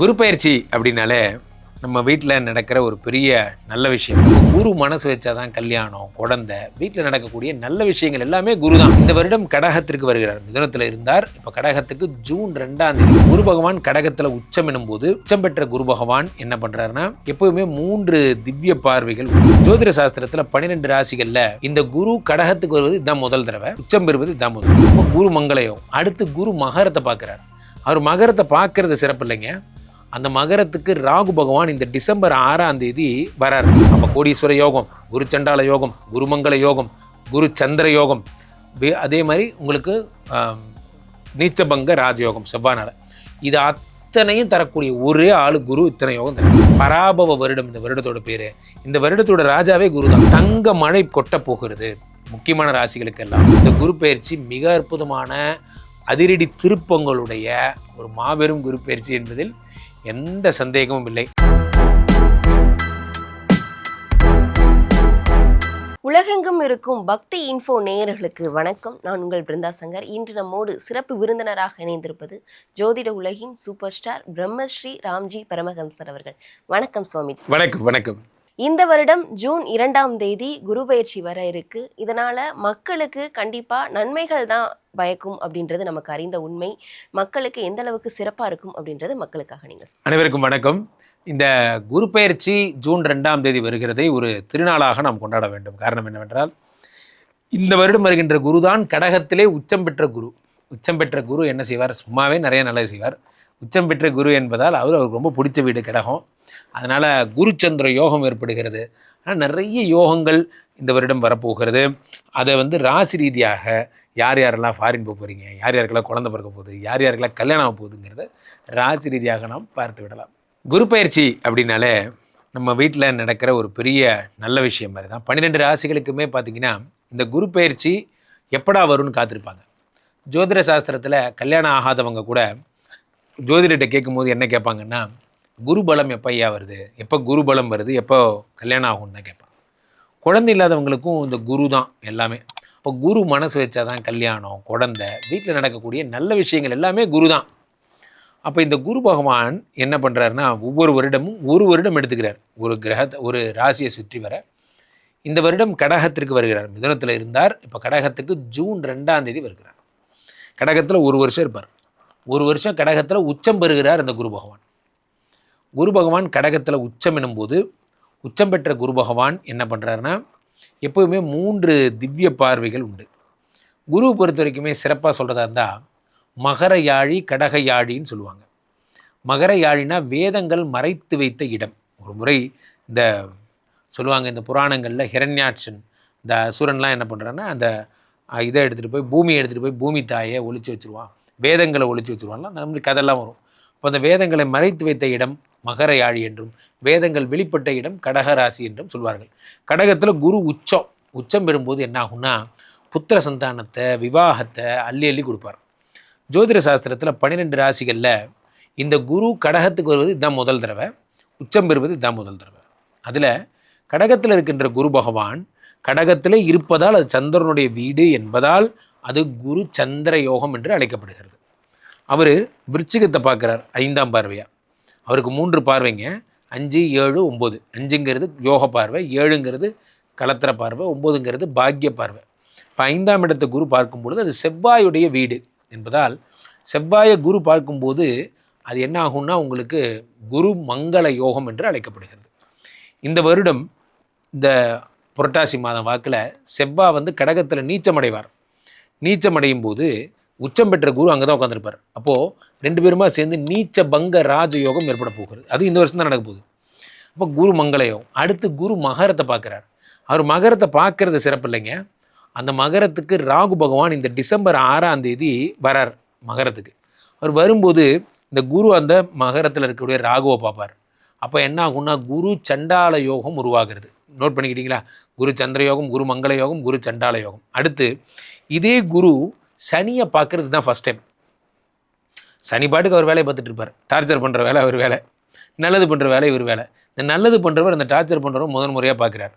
குரு பயிற்சி அப்படின்னாலே நம்ம வீட்டில் நடக்கிற ஒரு பெரிய நல்ல விஷயம். குரு மனசு வச்சாதான் கல்யாணம், குழந்தை, வீட்டில் நடக்கக்கூடிய நல்ல விஷயங்கள் எல்லாமே குரு தான். இந்த வருடம் கடகத்திற்கு வருகிறார். மிதுனத்தில் இருந்தார், இப்போ கடகத்துக்கு ஜூன் 2ஆம் தேதி குரு பகவான் கடகத்தில் உச்சம் எனும்போது உச்சம் பெற்ற குரு பகவான் என்ன பண்றாருன்னா, எப்பவுமே 3 திவ்ய பார்வைகள். ஜோதிட சாஸ்திரத்தில் 12 ராசிகள்ல இந்த குரு கடகத்துக்கு வருவது இதுதான் முதல் தடவை, உச்சம் பெறுவது இதுதான் முதல். இப்போ குரு மங்களயம், அடுத்து குரு மகரத்தை பார்க்கிறார். அவர் மகரத்தை பார்க்கறது சிறப்பு இல்லைங்க, அந்த மகரத்துக்கு ராகு பகவான் இந்த டிசம்பர் 6ஆம் தேதி வரார். அப்போ கோடீஸ்வர யோகம், குரு சண்டால யோகம், குருமங்கள யோகம், குரு சந்திர யோகம், அதே மாதிரி உங்களுக்கு நீச்சபங்க ராஜயோகம் செவ்வானால, இது அத்தனையும் தரக்கூடிய ஒரே ஆளு குரு. இத்தனை யோகம் தர பராபவ வருடம் இந்த வருடத்தோட பேரு. இந்த வருடத்தோட ராஜாவே குரு தான். தங்க மழை கொட்ட போகிறது முக்கியமான ராசிகளுக்கெல்லாம். இந்த குரு பயிற்சி மிக அற்புதமான அதிரடி திருப்பங்களுடைய ஒரு மாபெரும் குரு பயிற்சி என்பதில் எந்த சந்தேகமும் இல்லை. உலகெங்கும் இருக்கும் பக்தி இன்ஃபோ நேயர்களுக்கு வணக்கம். நான் உங்கள் பிருந்தா சங்கர். இன்று நம்மோடு சிறப்பு விருந்தினராக இணைந்திருப்பது ஜோதிட உலகின் சூப்பர் ஸ்டார் பிரம்மஸ்ரீ ராம்ஜி பரமஹம்சர் அவர்கள். வணக்கம் சுவாமி. வணக்கம். வணக்கம். இந்த வருடம் ஜூன் 2ஆம் தேதி குரு பயிற்சி வர இருக்கு. இதனால மக்களுக்கு கண்டிப்பா நன்மைகள் தான் பயக்கும் அப்படின்றது நமக்கு அறிந்த உண்மை. மக்களுக்கு எந்த அளவுக்கு சிறப்பா இருக்கும் அப்படின்றது மக்களுக்காக நீங்க. அனைவருக்கும் வணக்கம். இந்த குரு பயிற்சி ஜூன் 2ஆம் தேதி வருகிறதை ஒரு திருநாளாக நாம் கொண்டாட வேண்டும். காரணம் என்னவென்றால், இந்த வருடம் வருகின்ற குரு தான் கடகத்திலே உச்சம் பெற்ற குரு. உச்சம் பெற்ற குரு என்ன செய்வார்? சும்மாவே நிறைய நல்லது செய்வார். உச்சம் பெற்ற குரு என்பதால் அவருக்கு ரொம்ப பிடிச்ச வீடு கடகம். அதனால் குரு சந்திர யோகம் ஏற்படுகிறது. ஆனால் நிறைய யோகங்கள் இந்த வருடம் வரப்போகிறது. அதை ராசி ரீதியாக யார் யாரெல்லாம் ஃபாரின் போக போகிறீங்க, யார் யாருக்கெல்லாம் குழந்தை பிறக்க போகுது, யார் யாருக்கெல்லாம் கல்யாணம் ஆக போகுதுங்கிறத ராசி ரீதியாக நாம் பார்த்து விடலாம். குரு பயிற்சி அப்படின்னாலே நம்ம வீட்டில் நடக்கிற ஒரு பெரிய நல்ல விஷயம் மாதிரி தான். 12 ராசிகளுக்குமே பார்த்திங்கன்னா இந்த குரு பயிற்சி எப்படா வரும்னு காத்திருப்பாங்க. ஜோதிட சாஸ்திரத்தில் கல்யாணம் ஆகாதவங்க கூட ஜோதிடத்தை கேட்கும்போது என்ன கேட்பாங்கன்னா, குரு பலம் எப்போ ஐயா வருது, எப்போ குரு பலம் வருது, எப்போ கல்யாணம் ஆகும்னு தான் கேட்பாங்க. குழந்தை இல்லாதவங்களுக்கும் இந்த குரு தான் எல்லாமே. இப்போ குரு மனசு வச்சாதான் கல்யாணம், குழந்தை, வீட்டில் நடக்கக்கூடிய நல்ல விஷயங்கள் எல்லாமே குரு தான். அப்போ இந்த குரு பகவான் என்ன பண்ணுறாருன்னா, ஒவ்வொரு வருடமும் ஒரு வருடம் எடுத்துக்கிறார். ஒரு கிரகத்தை, ஒரு ராசியை சுற்றி வர. இந்த வருடம் கடகத்திற்கு வருகிறார். மிதுனத்தில் இருந்தார், இப்போ கடகத்துக்கு ஜூன் 2ஆம் தேதி வருகிறார். கடகத்தில் ஒரு வருஷம் இருப்பார். ஒரு வருஷம் கடகத்தில் உச்சம் பெறுகிறார் இந்த குரு பகவான். குரு பகவான் கடகத்தில் உச்சம் எனும்போது உச்சம் பெற்ற குரு பகவான் என்ன பண்ணுறாருன்னா, எப்போவுமே 3 திவ்ய பார்வைகள் உண்டு. குரு பொறுத்த வரைக்குமே சிறப்பாக சொல்கிறதா இருந்தால் மகர யாழி கடக யாழின்னு சொல்லுவாங்க. மகர யாழினா வேதங்கள் மறைத்து வைத்த இடம். ஒரு முறை இந்த சொல்லுவாங்க, இந்த புராணங்களில் ஹிரண்யாட்சன், இந்த அசுரன்லாம் என்ன பண்ணுறான்னா, அந்த இதை எடுத்துகிட்டு போய் பூமியை எடுத்துகிட்டு போய் பூமி தாயை ஒழிச்சு வச்சுருவான், வேதங்களை ஒழிச்சு வச்சுருவான்லாம் நம்மளுக்கு கதெல்லாம் வரும். இப்போ அந்த வேதங்களை மறைத்து வைத்த இடம் மகர யாழி என்றும், வேதங்கள் வெளிப்பட்ட இடம் கடகராசி என்றும் சொல்வார்கள். கடகத்தில் குரு உச்சம் பெறும்போது என்ன ஆகும்னா, புத்திர சந்தானத்தை, விவாகத்தை அள்ளி அள்ளி கொடுப்பார். ஜோதிட சாஸ்திரத்தில் 12 ராசிகளில் இந்த குரு கடகத்துக்கு வருவது இதுதான் முதல் தடவை, உச்சம் பெறுவது இதுதான் முதல் தடவை. அதில் கடகத்தில் இருக்கின்ற குரு பகவான் கடகத்திலே இருப்பதால் அது சந்திரனுடைய வீடு என்பதால் அது குரு சந்திர யோகம் என்று அழைக்கப்படுகிறது. அவர் விருச்சிகத்தை பார்க்குறார் 5ஆம் பார்வையாக. அவருக்கு 3 பார்வைங்க, 5, 7, 9. 5ங்கிறது யோக பார்வை, 7ங்கிறது கலத்திர பார்வை, 9ங்கிறது பாக்கிய பார்வை. இப்போ 5ஆம் இடத்தை குரு பார்க்கும்பொழுது அது செவ்வாயுடைய வீடு என்பதால் செவ்வாயை குரு பார்க்கும்போது அது என்ன ஆகும்னா, உங்களுக்கு குரு மங்கள யோகம் என்று அழைக்கப்படுகிறது. இந்த வருடம் இந்த புரட்டாசி மாதம் வாக்கில் செவ்வாய் கடகத்தில் நீச்சமடைவார். நீச்சமடையும் போது உச்சம் பெற்ற குரு அங்கே தான் உட்காந்துருப்பார். அப்போது 2 பேருமா சேர்ந்து நீச்ச பங்க ராஜயோகம் ஏற்பட போகிறது. அது இந்த வருஷம் தான் நடக்க போகுது. அப்போ குரு மங்களயோகம். அடுத்து குரு மகரத்தை பார்க்குறார். அவர் மகரத்தை பார்க்கறது சிறப்பு இல்லைங்க, அந்த மகரத்துக்கு ராகு பகவான் இந்த டிசம்பர் 6ஆம் தேதி வரார் மகரத்துக்கு. அவர் வரும்போது இந்த குரு அந்த மகரத்தில் இருக்கக்கூடிய ராகுவை பார்ப்பார். அப்போ என்ன ஆகும்னா, குரு சண்டால யோகம் உருவாகிறது. நோட் பண்ணிக்கிட்டீங்களா? குரு சந்திர யோகம், குரு மங்கள யோகம், குரு சண்டால யோகம். அடுத்து இதே குரு சனியை பார்க்கறது தான் ஃபஸ்ட் டைம். சனி பாட்டுக்கு அவர் வேலையை பார்த்துட்டு இருப்பார். டார்ச்சர் பண்ணுற வேலை அவர் வேலை, நல்லது பண்ணுற வேலை இவர் வேலை. இந்த நல்லது பண்ணுறவர் அந்த டார்ச்சர் பண்ணுறவர் முதல் முறையாக பார்க்குறார்.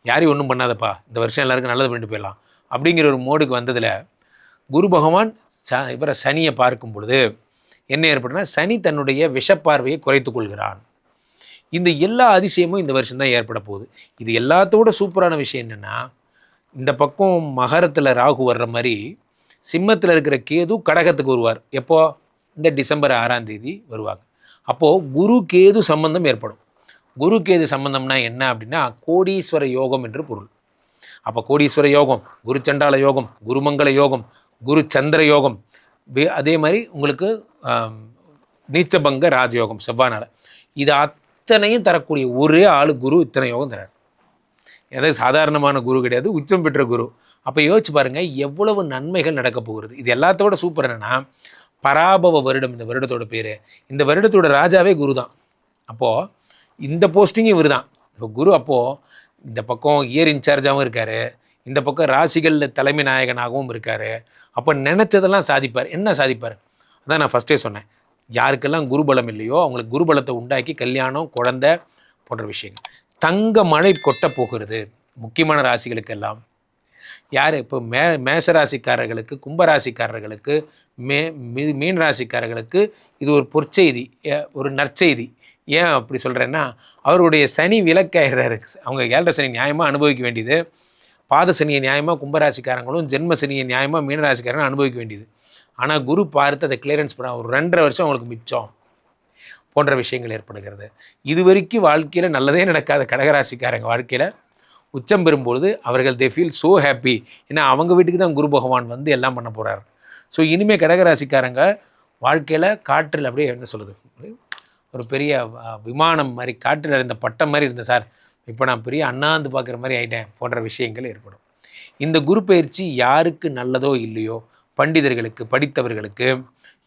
யாரையும் ஒன்றும் பண்ணாதப்பா, இந்த வருஷம் எல்லாருக்கும் நல்லது பண்ணிட்டு போயிடலாம் அப்படிங்கிற ஒரு மோடுக்கு வந்ததில் குரு பகவான் இவரை சனியை பார்க்கும் பொழுது என்ன ஏற்படுனா சனி தன்னுடைய விஷப்பார்வையை குறைத்து கொள்கிறான். இந்த எல்லா அதிசயமும் இந்த வருஷம் தான் ஏற்பட போகுது. இது எல்லாத்தோட சூப்பரான விஷயம் என்னென்னா, இந்த பக்கம் மகரத்தில் ராகு வர்ற மாதிரி சிம்மத்தில் இருக்கிற கேது கடகத்துக்கு வருவார். எப்போ? இந்த டிசம்பர் 6ஆம் தேதி வருவாங்க. அப்போது குரு கேது சம்பந்தம் ஏற்படும். குரு கேது சம்பந்தம்னா என்ன அப்படின்னா கோடீஸ்வர யோகம் என்று பொருள். அப்போ கோடீஸ்வர யோகம், குரு சண்டால யோகம், குருமங்கள யோகம், குரு சந்திர யோகம், அதே மாதிரி உங்களுக்கு நீச்சபங்க ராஜயோகம் செவ்வானால, இது அத்தனையும் தரக்கூடிய ஒரே ஆள் குரு. இத்தனை யோகம் தரார். ஏதாவது சாதாரணமான குரு கிடையாது, உச்சம் பெற்ற குரு. அப்போ யோசிச்சு பாருங்கள் எவ்வளவு நன்மைகள் நடக்க போகிறது. இது எல்லாத்தோட சூப்பர் என்னென்னா பராபவ வருடம் இந்த வருடத்தோட பேர். இந்த வருடத்தோட ராஜாவே குரு தான். அப்போது இந்த போஸ்டிங்கும் இவர் தான். இப்போ குரு அப்போது இந்த பக்கம் இயர் இன்சார்ஜாகவும் இருக்கார், இந்த பக்கம் ராசிகளில் தலைமை நாயகனாகவும் இருக்கார். அப்போ நினச்சதெல்லாம் சாதிப்பார். என்ன சாதிப்பார்? அதான் நான் ஃபஸ்ட்டே சொன்னேன், யாருக்கெல்லாம் குருபலம் இல்லையோ அவங்களுக்கு குருபலத்தை உண்டாக்கி கல்யாணம், குழந்தை போன்ற விஷயங்கள். தங்க மழை கொட்ட போகிறது முக்கியமான ராசிகளுக்கெல்லாம். யார் இப்போ மேஷராசிக்காரர்களுக்கு, கும்பராசிக்காரர்களுக்கு, மீன ராசிக்காரர்களுக்கு இது ஒரு பொற்செய்தி, ஒரு நற்செய்தி. ஏன் அப்படி சொல்கிறேன்னா அவருடைய சனி விலக்காயிடுறாரு. அவங்க 7.5 சனி நியாயமாக அனுபவிக்க வேண்டியது, பாத சனியை நியாயமாக கும்பராசிக்காரங்களும், ஜென்ம சனியை நியாயமாக மீனராசிக்காரங்களும் அனுபவிக்க வேண்டியது. ஆனால் குரு பார்த்து அதை கிளியரன்ஸ் பண்ண ஒரு 2.5 வருஷம் அவங்களுக்கு மிச்சம் போன்ற விஷயங்கள் ஏற்படுகிறது. இது வரைக்கும் வாழ்க்கையில் நல்லதே நடக்காத கடகராசிக்காரங்க வாழ்க்கையில் உச்சம் பெறும்பொழுது அவர்கள் தே ஃபீல் ஸோ ஹாப்பி. ஏன்னா அவங்க வீட்டுக்கு தான் குரு பகவான் வந்து எல்லாம் பண்ண போகிறார். ஸோ இனிமேல் கடகராசிக்காரங்க வாழ்க்கையில் காற்றில் அப்படியே என்ன சொல்லுது, ஒரு பெரிய விமானம் மாதிரி காற்றில் இருந்த பட்டம் மாதிரி இருந்தேன் சார், இப்போ நான் பெரிய அண்ணாந்து பார்க்குற மாதிரி ஆகிட்டேன் போன்ற விஷயங்கள் ஏற்படும். இந்த குரு பயிற்சி யாருக்கு நல்லதோ இல்லையோ, பண்டிதர்களுக்கு, படித்தவர்களுக்கு,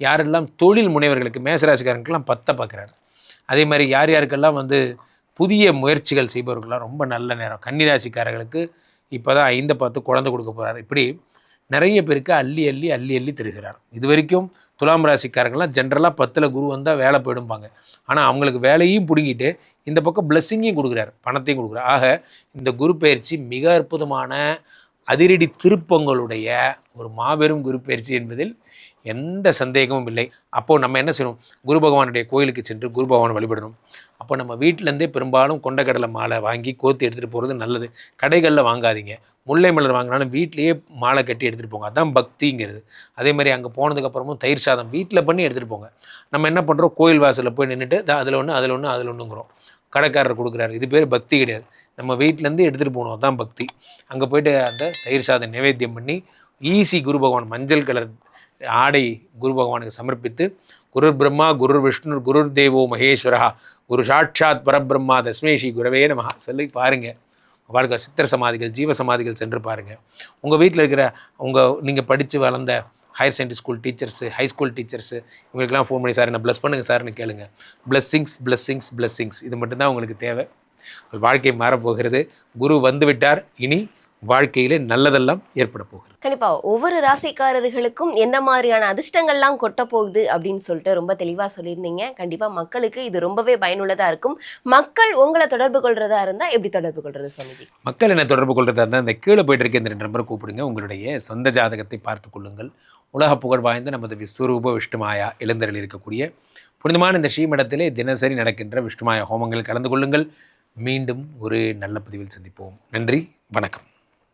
யாரெல்லாம் தொழில் முனைவர்களுக்கு, மேசராசிக்காரங்களுக்கெல்லாம் 10 பார்க்குறாரு. அதே மாதிரி யார் யாருக்கெல்லாம் வந்து புதிய முயற்சிகள் செய்பவர்கள்லாம் ரொம்ப நல்ல நேரம். கன்னிராசிக்காரர்களுக்கு இப்போ தான் 5 பார்த்து குழந்தை கொடுக்க போகிறார். இப்படி நிறைய பேருக்கு அள்ளி அள்ளி அள்ளி அள்ளி தருகிறார். இது வரைக்கும் துலாம் ராசிக்காரங்கள்லாம் ஜென்ரலாக 10ல் குரு வந்தால் வேலை போயிடும்பாங்க. ஆனால் அவங்களுக்கு வேலையும் பிடுங்கிட்டு இந்த பக்கம் பிளஸ்ஸிங்கையும் கொடுக்குறாரு, பணத்தையும் கொடுக்குறாரு. ஆக இந்த குரு பயிற்சி மிக அற்புதமான அதிரடி திருப்பங்களுடைய ஒரு மாபெரும் குரு பயிற்சி என்பதில் எந்த சந்தேகமும் இல்லை. அப்போது நம்ம என்ன செய்யணும்? குரு பகவானுடைய கோயிலுக்கு சென்று குரு பகவானை வழிபடணும். அப்போ நம்ம வீட்டிலேருந்தே பெரும்பாலும் கொண்டக்கடலை மாலை வாங்கி கோர்த்து எடுத்துகிட்டு போகிறது நல்லது. கடைகளில் வாங்காதீங்க. முல்லை மலர் வாங்கினாலும் வீட்டிலேயே மாலை கட்டி எடுத்துகிட்டு போங்க. அதுதான் பக்திங்கிறது. அதே மாதிரி அங்கே போனதுக்கப்புறமும் தயிர் சாதம் வீட்டில் பண்ணி எடுத்துகிட்டு போங்க. நம்ம என்ன பண்ணுறோம்? கோயில் வாசலில் போய் நின்றுட்டு அதில் ஒன்று அதில் ஒன்று அதில் ஒன்றுங்கிறோம். கடைக்காரர் கொடுக்குறாரு. இது பேர் பக்தி கிடையாது. நம்ம வீட்டிலேருந்து எடுத்துகிட்டு போகணும், அதுதான் பக்தி. அங்கே போய்ட்டு அந்த தயிர் சாதம் நைவேத்தியம் பண்ணி ஈஸி குரு பகவான் மஞ்சள் கலர் ஆடை குரு பகவானுக்கு சமர்ப்பித்து குரு பிரம்மா குரு விஷ்ணு குரு தேவோ மகேஸ்வரா குரு சாட்சாத் பரபிரம்மா தஸ்மை ஸ்ரீ குரவே நமஹ சொல்லி பாருங்கள். வாழ்க்கை சித்திர சமாதிகள், ஜீவ சமாதிகள் சென்று பாருங்கள். உங்கள் வீட்டில் இருக்கிற நீங்கள் படித்து வளர்ந்த higher secondary school teachers, high school teachers, இவங்களுக்கெல்லாம் ஃபோன் பண்ணி சார் என்ன ப்ளஸ் பண்ணுங்கள் சார்னு கேளுங்க. பிளஸ்ஸிங்ஸ் பிளஸ்ஸிங்ஸ் பிளஸ்ஸிங்ஸ், இது மட்டும்தான் உங்களுக்கு தேவை. வாழ்க்கை மாறப்போகிறது. குரு வந்து விட்டார். இனி வாழ்க்கையிலே நல்லதெல்லாம் ஏற்பட போகிறது. கண்டிப்பா ஒவ்வொரு ராசிக்காரர்களுக்கும் என்ன மாதிரியான அதிர்ஷ்டங்கள்லாம் கொட்ட போகுது அப்படின்னு சொல்லிட்டு ரொம்ப தெளிவா சொல்லியிருந்தீங்க. கண்டிப்பா மக்களுக்கு இது ரொம்பவே பயனுள்ளதா இருக்கும். மக்கள் உங்களை தொடர்பு கொள்றதா இருந்தா எப்படி தொடர்பு கொள்றது சுவாமிஜி? மக்கள் என்ன தொடர்பு கொள்றதா இருந்தால் இந்த கீழே போயிட்டு இருக்க இந்த 2 நம்பரை கூப்பிடுங்க. உங்களுடைய சொந்த ஜாதகத்தை பார்த்து கொள்ளுங்கள். உலக புகழ் வாய்ந்த நமது விஸ்வரூப விஷ்ணுமாயா எழுந்தருள் இருக்கக்கூடிய புனிதமான இந்த ஸ்ரீமடத்திலே தினசரி நடக்கின்ற விஷ்ணுமாயா ஹோமங்கள் கலந்து கொள்ளுங்கள். மீண்டும் ஒரு நல்ல பதிவில் சந்திப்போம். நன்றி, வணக்கம்.